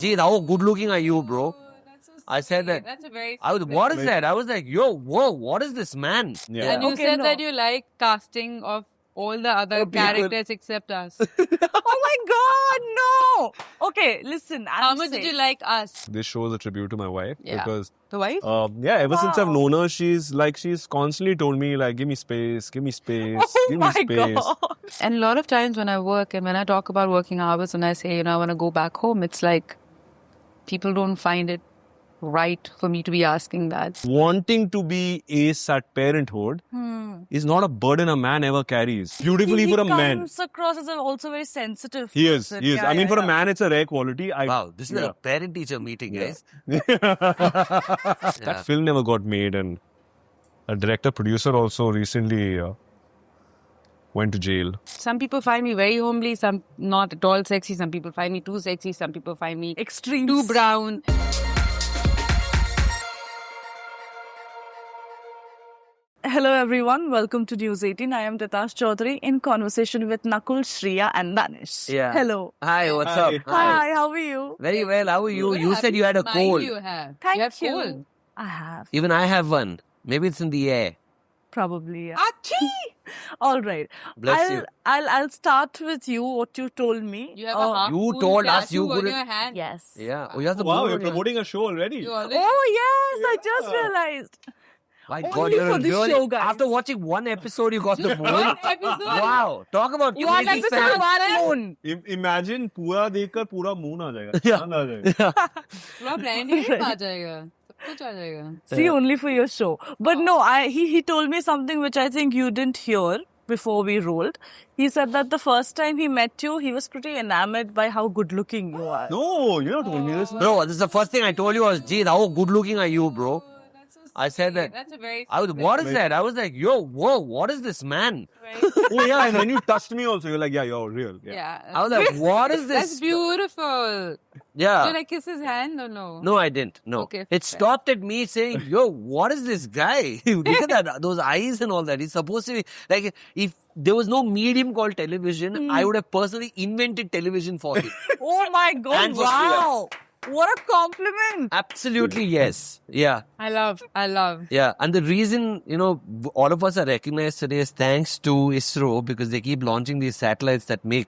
Gee, how good looking are you, bro? That's so I said sweet. that. That's a very What is that? I was like, yo, whoa, what is this man? Yeah. And you Okay, said no. that you like casting of all the other people. characters except us. Oh my God, no. Okay, listen. How much did you like us? This show is a tribute to my wife Yeah. because The wife? ever since I've Wow. known her, she's constantly told me like, give me space, give me space, Oh give my me space. God. And a lot of times when I work and when I talk about working hours, when I say, I want to go back home, it's like people don't find it right for me to be asking that. Wanting to be ace at parenthood is not a burden a man ever carries. Beautifully He for a man. comes across as also very sensitive. He is. person. He is. Yeah, I mean, yeah, for a yeah. man, it's a rare quality. Wow, this is Yeah. a parent-teacher meeting, guys. That film never got made, and a director-producer also recently went to jail. Some people find me very homely, some not at all sexy, some people find me too sexy, some people find me Extremes. too brown. Hello everyone, welcome to News 18. I am Titash Chaudhary in conversation with Nakul, Shriya and Danish. Yeah. Hello. Hi, what's Hi. up? Hi, how are you? Very well. How are you? You said you had a Smile cold. You have. Thank you. Have you. cold. I have. Even I have one. Maybe it's in the air. Probably. Yeah. Achoo! All right. Bless you. I'll start with you, what you told me. You have a half You full told us tattoo you on couldn't- your hand. Yes. Yeah. Oh, you have the Wow, moon you're on your- promoting a show already. You already- Oh yes, I just Yeah. realized. My Only God, you're for this really, show, guys. after watching one episode, you got the moon. One episode. Wow. Talk about You are crazy episode fans. one moon. Imagine पूरा देखकर पूरा moon आ जाएगा. Yeah. चांद आ जाएगा. पूरा branding आ जाएगा. सब कुछ आ जाएगा. See, only for your show. But no, he told me something which I think you didn't hear before we rolled. He said that the first time he met you, he was pretty enamored by how good looking you are. No, you not told me this. Bro, this is the first thing I told you was, gee, how good looking are you, bro? That's so I said sweet. that. That's a very What is that? I was like, yo, whoa, what is this man? Oh yeah, and when you touched me also, you're like, yeah, you're real. Yeah. I was like, what is That's this? beautiful. Yeah. Did I kiss his hand or no? No, I didn't. No. Okay, It fair. stopped at me saying, yo, what is this guy? Look at that, those eyes and all that. He's supposed to be, like, if there was no medium called television, I would have personally invented television for him. Oh my God, And for wow. What a compliment. Absolutely, yes. Yeah. I love. Yeah, and the reason, all of us are recognized today is thanks to ISRO because they keep launching these satellites that make,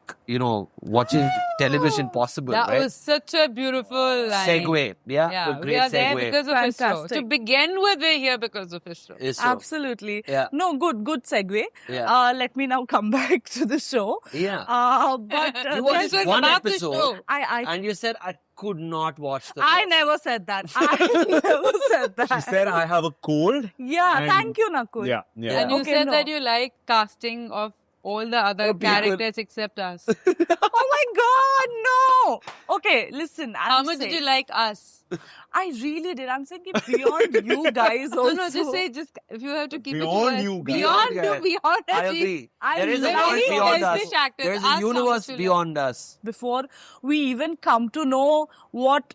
watching television possible, That right? was such a beautiful line. Segue, yeah? Yeah, A we great are there segue. because of ISRO. Fantastic. To begin with, we're here because of ISRO. ISRO. Absolutely. Yeah. No, good segue. Yeah. Let me now come back to the show. Yeah. But You there's- watched was one about the episode show. I and you said, I could not watch the I rest." never said that. I never said that. She said I have a cold. Yeah, And- thank you, Nakul. Yeah. And you Okay, said no. that you like casting of all the other people. characters except us. Oh my God, no. Okay, listen. How much did you like us? I really did. I'm saying it beyond you guys also. No, just say, if you have to keep Beyond it to you us. guys. Beyond Yeah. you, beyond I us. agree. I There is a love world it. beyond us. Selfish actors. There is Us, a how universe much you beyond us. Before we even come to know what,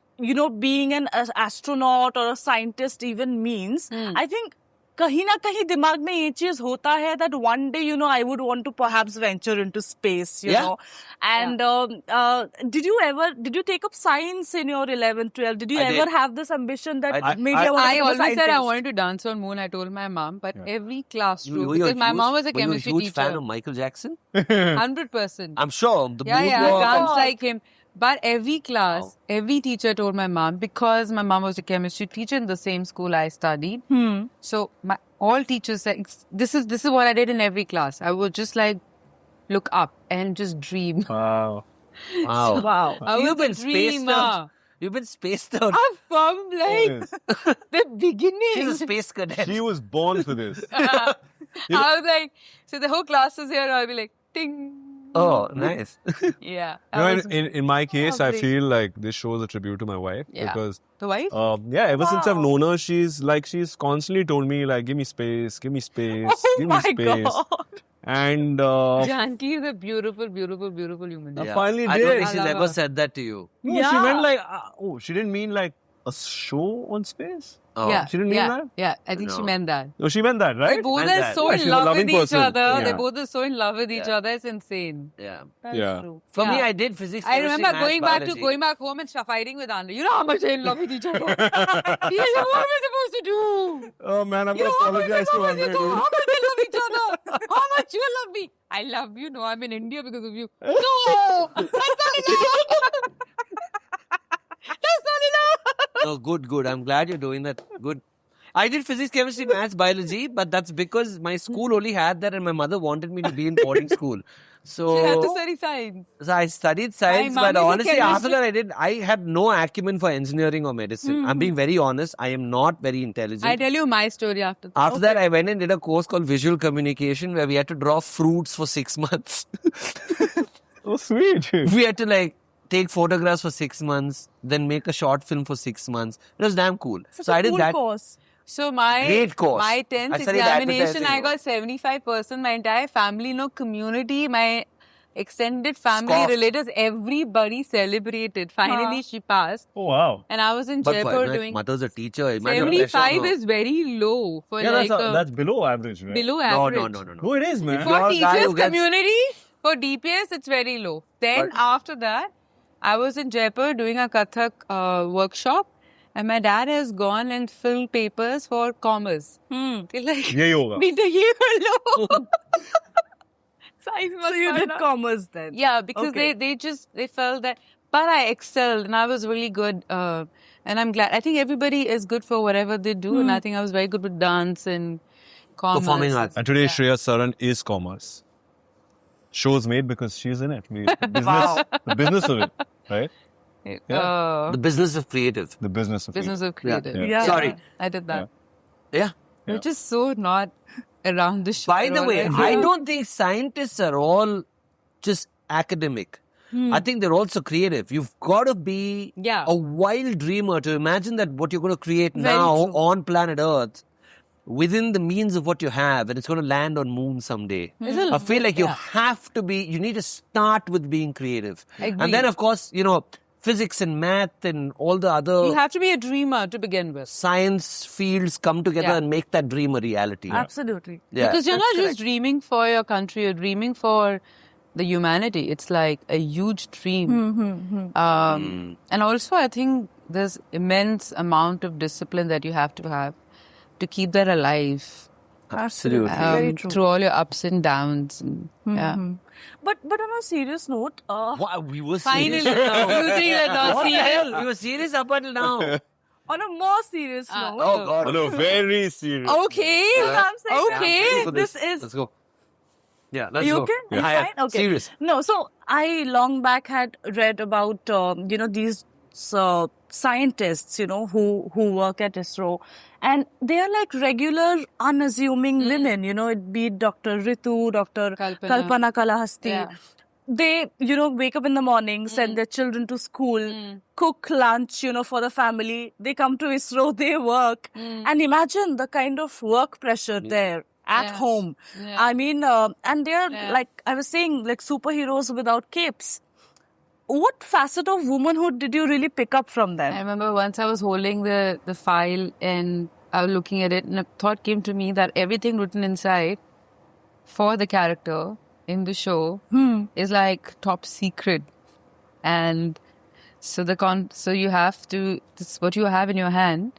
being an astronaut or a scientist even means, I think कहीं ना कहीं दिमाग में ये चीज होता है that one day, I would want to perhaps venture into space, you Yeah. know. And did you take up science in your 11th, 12th? Did you I ever did. have this ambition that I- maybe I want to I become a always said I scientist? wanted to dance on moon. I told my mom, but every classroom, Were you because my mom was a were you chemistry huge teacher. fan of Michael Jackson? 100%. I'm sure. The Yeah, I moonwalk and- dance like him. But every class, every teacher told my mom, because my mom was a chemistry teacher in the same school I studied. So all teachers said, this is what I did in every class. I would just look up and just dream. Wow. Wow. Wow. I was You've been a spaced dreamer. out. You've been spaced out. I'm from Yes. the beginning. She's a space cadet. She was born for this. I was like, so the whole class is here, I'll be like, ting. Oh, nice. Yeah. You know, in my case, I lovely. feel like this show is a tribute to my wife Yeah. because The wife? ever since I've known her, she's constantly told me like, give me space, give me space, Oh give me my space. God. And Janki is a beautiful, beautiful, beautiful human. I finally I don't did. think she's I love ever her. said that to you. no, she Yeah. meant like, she didn't mean like a show on space? Oh. Yeah, She didn't mean that? Yeah, I think she No. meant that. No, she meant that, right? They both Meant are that. so Yeah, in she's a love with loving each person. other. They Yeah. both are so in love with each Yeah. other. It's insane. Yeah. That's Yeah. true. For me, Yeah. I did physics. I chemistry, remember maths, going back home and fighting with Anna. You know how much they in love with each other. What am I supposed to do? Oh man, I'm You gonna know how much apologize they to love Andre. each other. dude. How much they love each other. How much you love me. I love you. No, I'm in India because of you. No, that's not enough. That's not enough. Oh, good. I'm glad you're doing that. Good. I did physics, chemistry, maths, biology, but that's because my school only had that and my mother wanted me to be in boarding school. You have to So, study science. I studied science, My mom but is a honestly, after chemistry- that, I had no acumen for engineering or medicine. I'm being very honest. I am not very intelligent. I tell you my story after that. After that, I went and did a course called visual communication where we had to draw fruits for 6 months. Oh sweet. We had to take photographs for 6 months, then make a short film for 6 months. It was damn cool. Such So a I did cool that. course. So my Great course. my 10th I studied examination, I advertising. got 75%. My entire family, community, my extended family, Scoffed. relatives, everybody celebrated. Finally, she passed. Oh wow. And I was in But Jaipur my doing mother's a teacher. Imagine the pressure, 75 no. is very low for Yeah, like that's below average, right? below No, average. no. Oh, it is, man. If For you're a guy teachers who gets- community, for DPS, it's very low. Then But- after that, I was in Jaipur doing a Kathak workshop, and my dad has gone and filled papers for commerce. They're like, Yehi hoga. "Beta, ye lo." Size So must you find did out. commerce then? Yeah, because Okay. they felt that, but I excelled and I was really good. And I'm glad. I think everybody is good for whatever they do, and I think I was very good with dance and commerce. Performing arts. And today Shreya Saran is commerce. Show's made because she's in it. The business of it, right? The business of creative. The business of Business it. of creative. Yeah. Sorry. I did that. Yeah. We're just so not around the show. By the way, already. I don't think scientists are all just academic. I think they're also creative. You've got to be Yeah. a wild dreamer to imagine that what you're going to create Very now true. on planet Earth within the means of what you have, and it's going to land on moon someday. I feel like you have to be, you need to start with being creative. Agreed. And then, of course, physics and math and all the other You have to be a dreamer to begin with. science fields come together Yeah. and make that dream a reality. Absolutely. Yeah. Because you're That's not correct. just dreaming for your country, you're dreaming for the humanity. It's like a huge dream. And also, I think there's immense amount of discipline that you have to keep that alive Absolutely. Very true. through all your ups and downs. And, yeah. But on a serious note, Wow, we were Finally, serious. you think that What the serious? hell? We were serious up until now. on a more serious note, Oh, God. Oh, no, very serious. Okay. you know what I'm saying? Okay. For This is. Let's go. Yeah, let's You go. okay? You Yeah. fine? Okay. Serious. No, so I long back had read about these scientists who work at ISRO, and they are like regular unassuming women. It be Dr. Ritu, Dr. Kalpana Kalahasti. Yeah. They wake up in the morning, send their children to school, cook lunch for the family. They come to ISRO, they work, and imagine the kind of work pressure there at Yeah. home. Yeah. I mean, and they're Yeah. like I was saying, like superheroes without capes. What facet of womanhood did you really pick up from I them? remember once I was holding the file and I was looking at it, and a thought came to me that everything written inside for the character in the show is like top secret. And so so you have to, what you have in your hand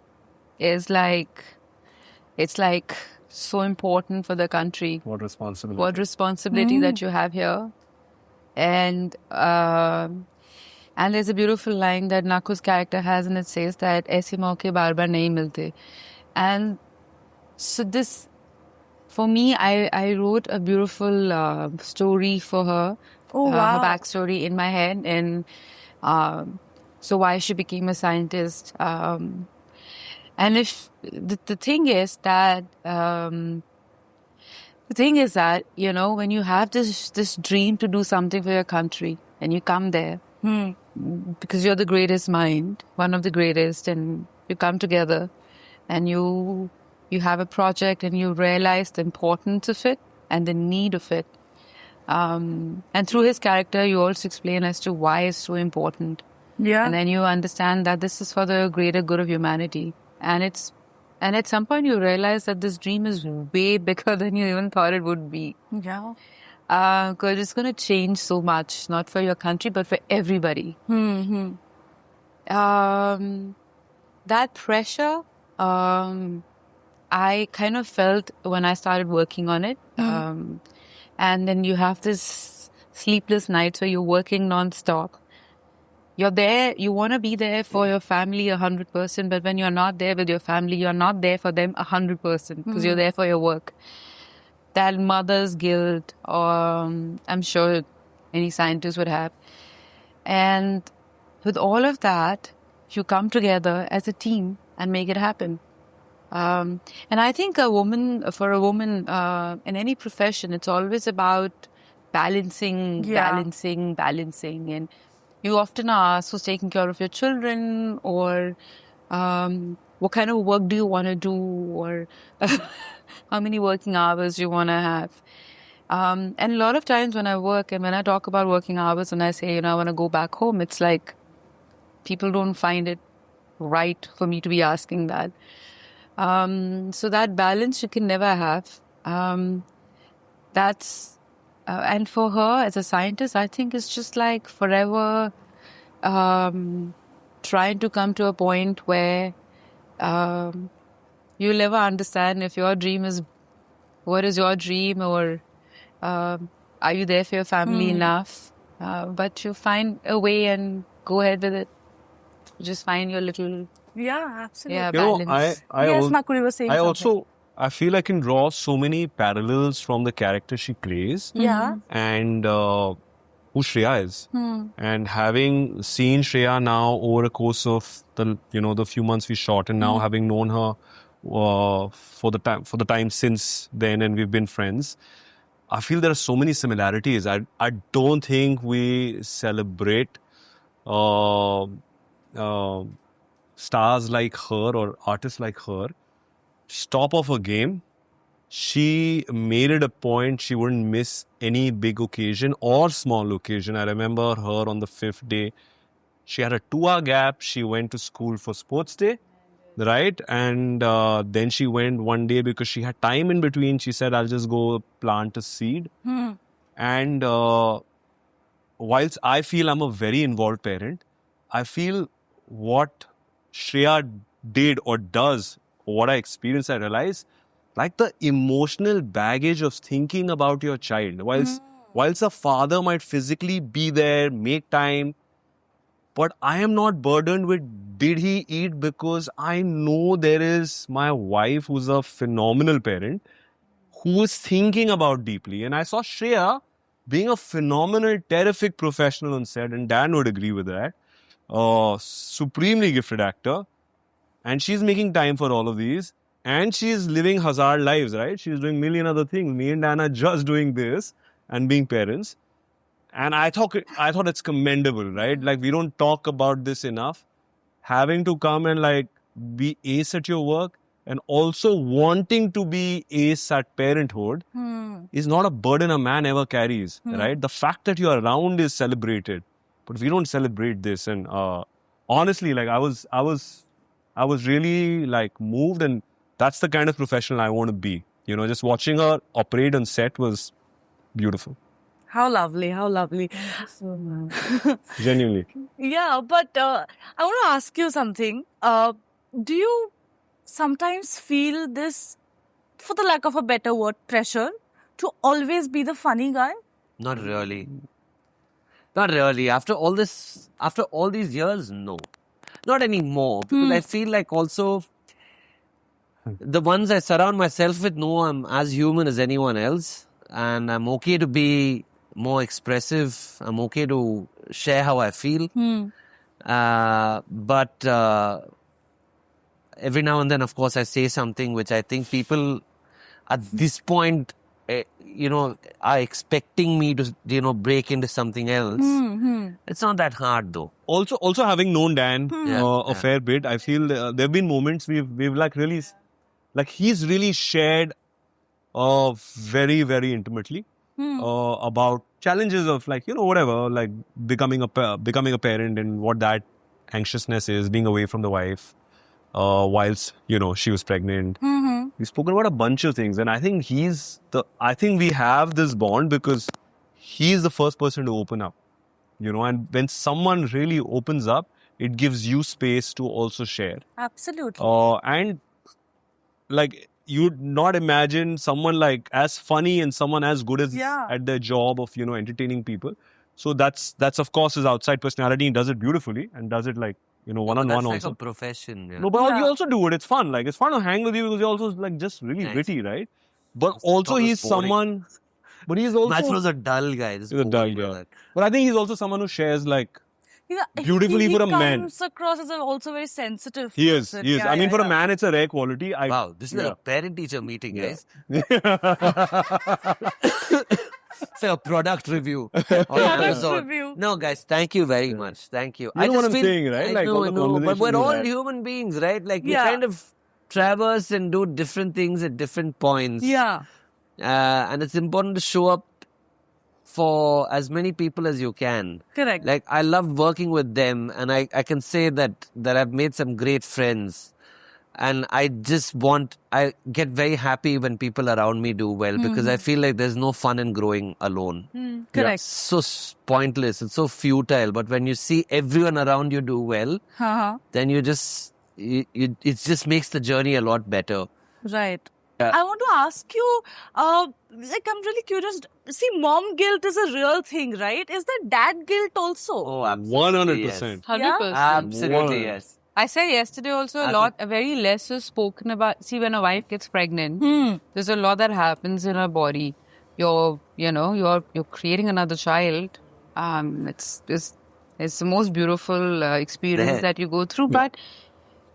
is like, it's like so important for the country. What responsibility. What responsibility that you have here. And there's a beautiful line that Naku's character has, and it says that "Aise mauke baar baar nahi milte." And so this, for me, I wrote a beautiful story for her. Oh, wow. Her backstory in my head, and so why she became a scientist. And if the thing is that. The thing is that, when you have this dream to do something for your country and you come there because you're the greatest mind, one of the greatest, and you come together and you have a project and you realize the importance of it and the need of it. And through his character, you also explain as to why it's so important. Yeah. And then you understand that this is for the greater good of humanity. And at some point you realize that this dream is way bigger than you even thought it would be. Yeah. Because it's going to change so much, not for your country, but for everybody. Hmm. That pressure, I kind of felt when I started working on it. And then you have this sleepless nights where you're working non-stop. You're there, you want to be there for your family 100%, but when you're not there with your family, you're not there for them 100% because you're there for your work. That mother's guilt, I'm sure any scientist would have. And with all of that, you come together as a team and make it happen. And I think for a woman in any profession, it's always about balancing. And you often are asked who's taking care of your children, or what kind of work do you want to do, or how many working hours you want to have. And a lot of times when I work and when I talk about working hours and I say, I want to go back home, it's like people don't find it right for me to be asking that. So that balance you can never have. And for her as a scientist, I think it's just like forever trying to come to a point where you'll never understand if your dream is, what is your dream, or are you there for your family enough? But you find a way and go ahead with it. Just find your little absolutely. balance. Yes, Makuri was saying something. I feel I can draw so many parallels from the character she plays. Yeah. And who Shreya is. And having seen Shreya now over a course of the few months we shot, and now having known her for the time since then, and we've been friends, I feel there are so many similarities. I don't think we celebrate stars like her or artists like her. Top of her game. She made it a point she wouldn't miss any big occasion or small occasion. I remember her on the 5th day. She had a 2-hour gap. She went to school for sports day, right? And then she went one day because she had time in between. She said, I'll just go plant a seed. And whilst I feel I'm a very involved parent, I feel what Shreya did or does, what I experienced, I realized, like the emotional baggage of thinking about your child. Whilst a father might physically be there, make time, but I am not burdened with did he eat, because I know there is my wife who's a phenomenal parent who is thinking about deeply. And I saw Shreya being a phenomenal, terrific professional on set, and Dan would agree with that. Supremely gifted actor. And she's making time for all of these. And she's living hazard lives, right? She's doing million other things. Me and Dan are just doing this and being parents. And I thought it's commendable, right? Like, we don't talk about this enough. Having to come and like be ace at your work and also wanting to be ace at parenthood is not a burden a man ever carries, right? The fact that you're around is celebrated. But we don't celebrate this. And honestly, like I was really like moved, and that's the kind of professional I want to be. Just watching her operate on set was beautiful. How lovely, how lovely. Genuinely. Yeah, but I want to ask you something. Do you sometimes feel this, for the lack of a better word, pressure to always be the funny guy? Not really. Not really. After all these years, no. Not anymore. Because I feel like also the ones I surround myself with know I'm as human as anyone else. And I'm okay to be more expressive. I'm okay to share how I feel. But every now and then, of course, I say something which I think people at this point, are expecting me to, break into something else. It's not that hard though. Also having known Dan a fair bit, I feel there have been moments we've like really, like he's really shared very, very intimately. about challenges of like, whatever, like becoming a parent and what that anxiousness is, being away from the wife whilst, she was pregnant. We've spoken about a bunch of things, and I think I think we have this bond because he's the first person to open up, and when someone really opens up, it gives you space to also share. Absolutely. And like, you'd not imagine someone like as funny and someone as good as at their job of, entertaining people. So that's of course his outside personality. He does it beautifully and does it like, one-on-one That's also. like a profession. Yeah. No, but you also do it. It's fun. Like, it's fun to hang with you because you're also like just really witty, right? But also Thomas he's boring. someone. But he's also. Mathros a dull guy. He's a dull guy. But I think he's also someone who shares like beautifully for a man. He comes across as also very sensitive. He is. person. He is. Yeah, I mean, yeah, for a yeah. man, it's a rare quality. Wow, this is a parent-teacher meeting, guys. It's like a product review on Amazon. review. No, guys, thank you very much. Thank you. You know just what I'm feel- saying, right? I Like, all the know, but conversations we're we all had. human beings, right? Like, we Yeah. kind of traverse and do different things at different points. Yeah. And it's important to show up for as many people as you can. Correct. Like, I love working with them, and I can say that I've made some great friends. And I get very happy when people around me do well because I feel like there's no fun in growing alone. Correct. It's so pointless. It's so futile. But when you see everyone around you do well, then it just makes the journey a lot better. Right. Yeah. I want to ask you, I'm really curious. See, mom guilt is a real thing, right? Is there dad guilt also? Oh, absolutely. 100%. 100%. Absolutely, Wow. yes. I said yesterday also a very less is spoken about. See, when a wife gets pregnant, there's a lot that happens in her body. You're creating another child. It's the most beautiful experience that you go through. But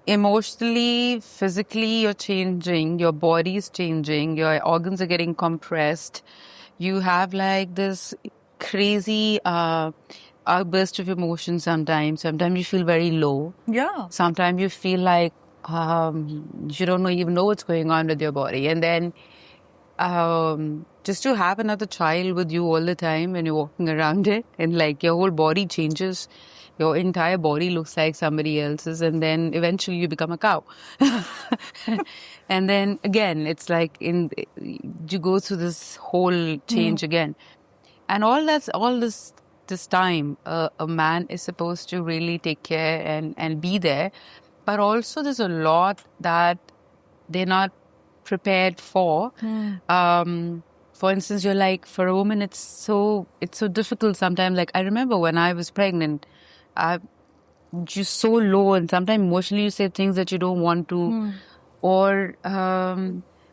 emotionally, physically, you're changing. Your body is changing. Your organs are getting compressed. You have like this crazy outburst of emotion sometimes. Sometimes you feel very low. Yeah. Sometimes you feel like you don't even know what's going on with your body. And then just to have another child with you all the time when you're walking around it, and like your whole body changes. Your entire body looks like somebody else's, and then eventually you become a cow. And then again, it's like you go through this whole change again. And all this time, a man is supposed to really take care and be there. But also there's a lot that they're not prepared for. For instance, you're like, for a woman, it's so difficult sometimes. Like, I remember when I was pregnant, you're so low, and sometimes emotionally you say things that you don't want to. Or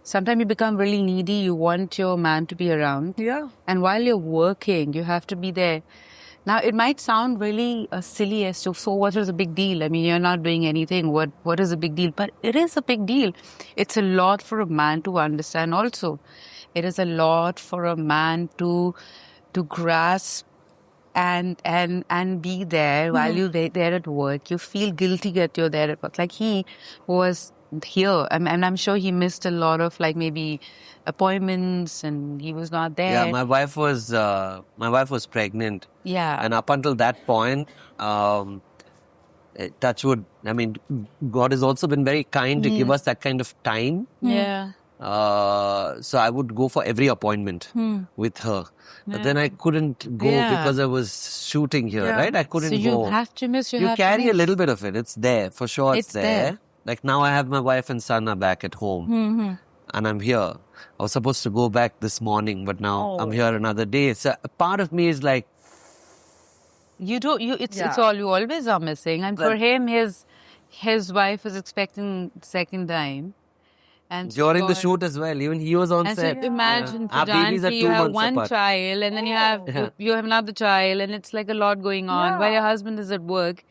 sometimes you become really needy. You want your man to be around. Yeah. And while you're working, you have to be there. Now, it might sound really silly as to, so what is a big deal? I mean, you're not doing anything. What is a big deal? But it is a big deal. It's a lot for a man to understand also. It is a lot for a man to grasp and be there while you're there at work. You feel guilty that you're there at work. Like he was here, and I'm sure he missed a lot of like maybe appointments, and he was not there. Yeah, my wife was pregnant. Yeah. And up until that point, touch wood, I mean, God has also been very kind to give us that kind of time. Yeah. So I would go for every appointment with her. But then I couldn't go because I was shooting here, right? I couldn't So you go. have to miss. You carry a little bit of it. It's there. For sure it's there. there. Like now I have my wife and son are back at home. And I'm here. I was supposed to go back this morning, but now I'm here another day. So a part of me is like, You don't. It's all you always are missing. And for him, his wife was expecting second time, and during the shoot as well, even he was on And set. so imagine Our for babies are Janki, 2 you have months one apart. child, and then you have another child, and it's like a lot going on while your husband is at work.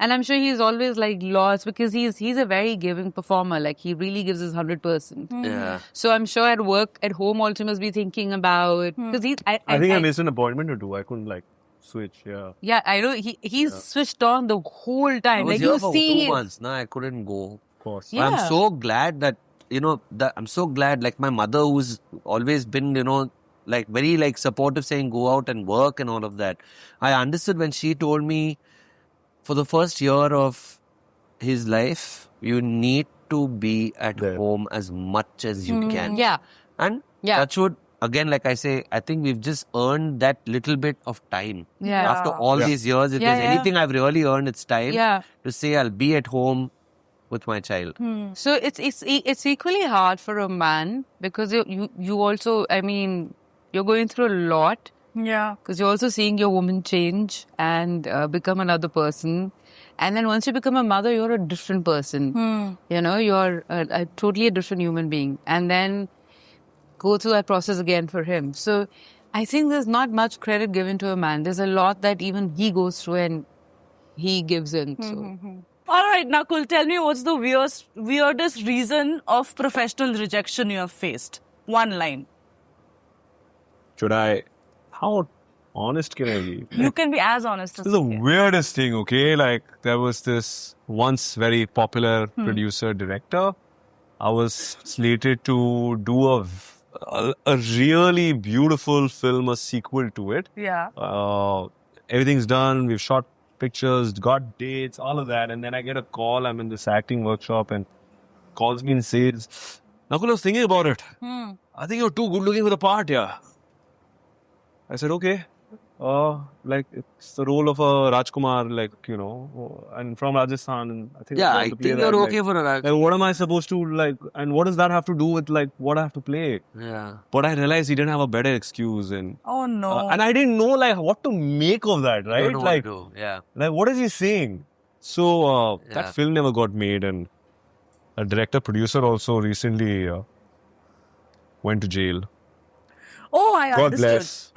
And I'm sure he's always like lost because he's a very giving performer. Like he really gives his 100%. Yeah. So I'm sure at work, at home, also must be thinking about because I think I missed an appointment or two. I couldn't like switch. Yeah. Yeah, I know he's switched on the whole I time. was Like here you for see 2 him. months. No, I couldn't go. Of course. Yeah. I'm so glad that, I'm so glad, like my mother who's always been, like very like supportive, saying go out and work and all of that. I understood when she told me for the first year of his life, you need to be at There. home as much as you can. Yeah. And Yeah. that should, again, like I say, I think we've just earned that little bit of time. Yeah. After all these years, if Yeah, there's yeah. anything I've really earned, it's time Yeah. to say I'll be at home with my child. So it's equally hard for a man because you also, I mean, you're going through a lot Yeah. because you're also seeing your woman change and become another person. And then once you become a mother, you're a different person. You know, you're a totally a different human being. And then go through that process again for him. So I think there's not much credit given to a man. There's a lot that even he goes through and he gives in. So. All right, Nakul, tell me what's the weirdest reason of professional rejection you have faced? One line. How honest can I be? You can be as honest as This is the you can. weirdest thing, okay? Like, there was this once very popular producer director. I was slated to do a really beautiful film, a sequel to it. Yeah. Everything's done. We've shot pictures, got dates, all of that. And then I get a call. I'm in this acting workshop and calls me and says, Nakul, I was thinking about it. I think you're too good looking for the part, yeah. I said, okay. Like, it's the role of a Rajkumar, like, you know, and from Rajasthan. And I think Yeah, I I want to play think that, you're like, okay for a like, what am I supposed to, like, and what does that have to do with, like, what I have to play? Yeah. But I realized he didn't have a better excuse. And Oh, no. and I didn't know, like, what to make of that, right? Don't know Like, what to do. Yeah. like, what is he saying? So, Yeah. that film never got made. And a director-producer also recently went to jail. Oh, I God understood. bless.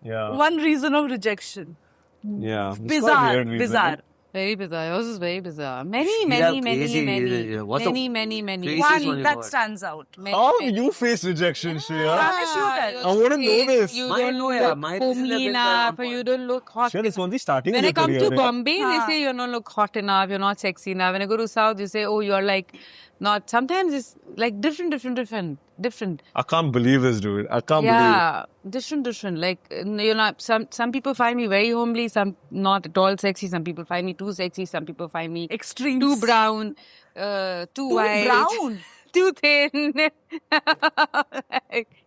Yeah. One reason of rejection. Yeah. It's quite Bizarre. weird reason, Bizarre. right? Very bizarre. Yours is very bizarre. Many, Yeah, many, crazy. many, What's the many. craziest One one you that got? stands out. Many, How many. you face rejection, Shreya? Ramesh, you tell. I wanna know this. You Mine don't know, yeah. look Mine is a homely bit enough, or on you point. don't look hot. Shreya, it's only starting When of I your come career, to right? Bombay, they say you don't look hot enough, you're not sexy enough. When I go to South, you say, oh, you're like not. Sometimes it's like different. I can't believe this, dude. I can't believe Yeah, different. Like you know, some people find me very homely, some not at all sexy. Some people find me too sexy. Some people find me Extremes. too brown, too white, brown? too thin.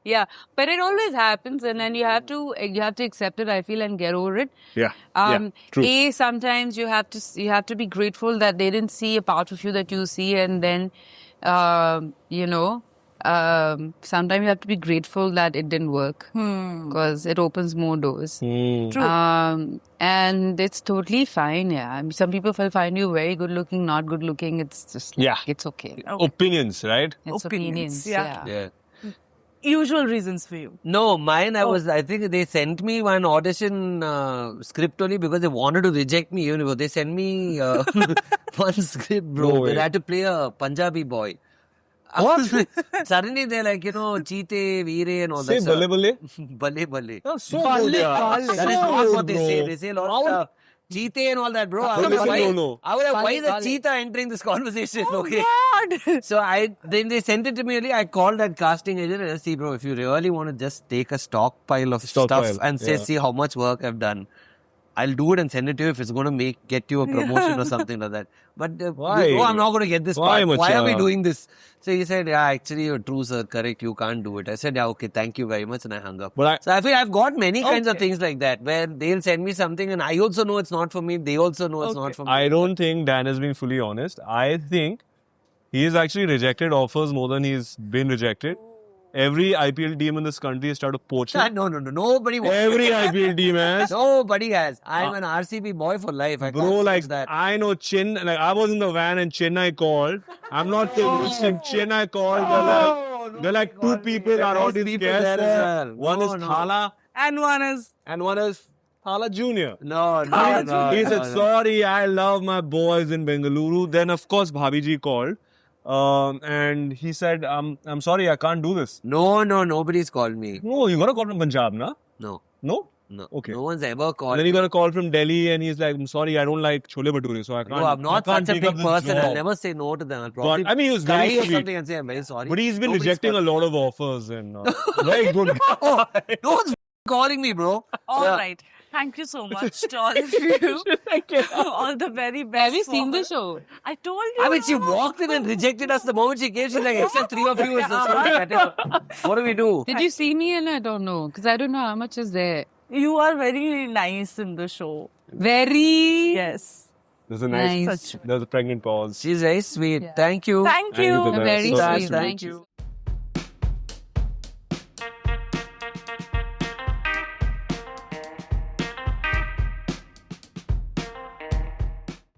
Yeah, but it always happens, and then you have to accept it. I feel and get over it. Yeah. Yeah, true. Sometimes you have to be grateful that they didn't see a part of you that you see, and then sometimes you have to be grateful that it didn't work because it opens more doors. True. And it's totally fine. Yeah, I mean, some people will find you very good looking, not good looking. It's just like, Yeah. it's okay. Opinions, right? It's Opinions, opinions. yeah. Yeah. Usual reasons for you. No, mine, I think they sent me one audition script only because they wanted to reject me. You know, they sent me one script, bro. No way. Where I had to play a Punjabi boy. What? Suddenly they're like, you know, Cheete, Veere and all Say that stuff. balle. Balle. Oh, so good, yeah. That is not what they say. They say a lot of stuff. Cheetah and all that, bro. I was like, Listen, no. I was like, why is a cheetah entering this conversation? Okay. God. So then they sent it to me only. I called that casting agent and I said, see, bro, if you really want to just take a stockpile of Stockpile, stuff and say, yeah. see how much work I've done, I'll do it and send it to you if it's going to get you a promotion or something like that. But Why? oh, I'm not going to get this Why, part. Why are we Macha? doing this? So he said, yeah, actually, you're true, sir. Correct. You can't do it. I said, yeah, okay, thank you very much. And I hung up. But So I feel I've got many kinds of Okay. things like that where they'll send me something and I also know it's not for me. They also know it's not for me. I don't think Dan is being fully honest. I think he has actually rejected offers more than he's been rejected. Every IPL team in this country has tried to poach him. No. Nobody wants Every IPL team has. Nobody has. I'm an RCB boy for life. I Bro, can't like change that. I know like I was in the van and Chennai called. I'm not saying Chennai called. They're like two people are out There's in people there as well. One No, is no. Thala And one is and one is Thala Junior. No. He said, sorry, I love my boys in Bengaluru. Then, of course, Bhabiji called. And he said, I'm sorry, I can't do this. No, nobody's called me. No, you got a call from Punjab, na? No. No? No. Okay. No one's ever And called. then he got a call from Delhi and he's like, I'm sorry, I don't like chole bhature, so I can't. No, I'm not I can't such a take up big this person. I'll job." never say no to them. I'll probably But I mean, he was cry very or sweet. something and say, I'm very sorry. But he's been Nobody's rejecting a lot of offers and very good guy. No one's calling me, bro. All Yeah. right. Thank you so much to all of you. Thank you. All the very best. Have you seen for the her. show? I told you. I mean, she walked in and rejected us the moment she came. She's like, except three of you is the show. What do we do? Did you see me? And I don't know, because I don't know how much is there. You are very nice in the show. Very. Yes. There's a nice, Nice. there's a pregnant pause. She's very sweet. Yeah. Thank you. Thank Thank you you. for that. Very So sweet. nice to meet Thank you.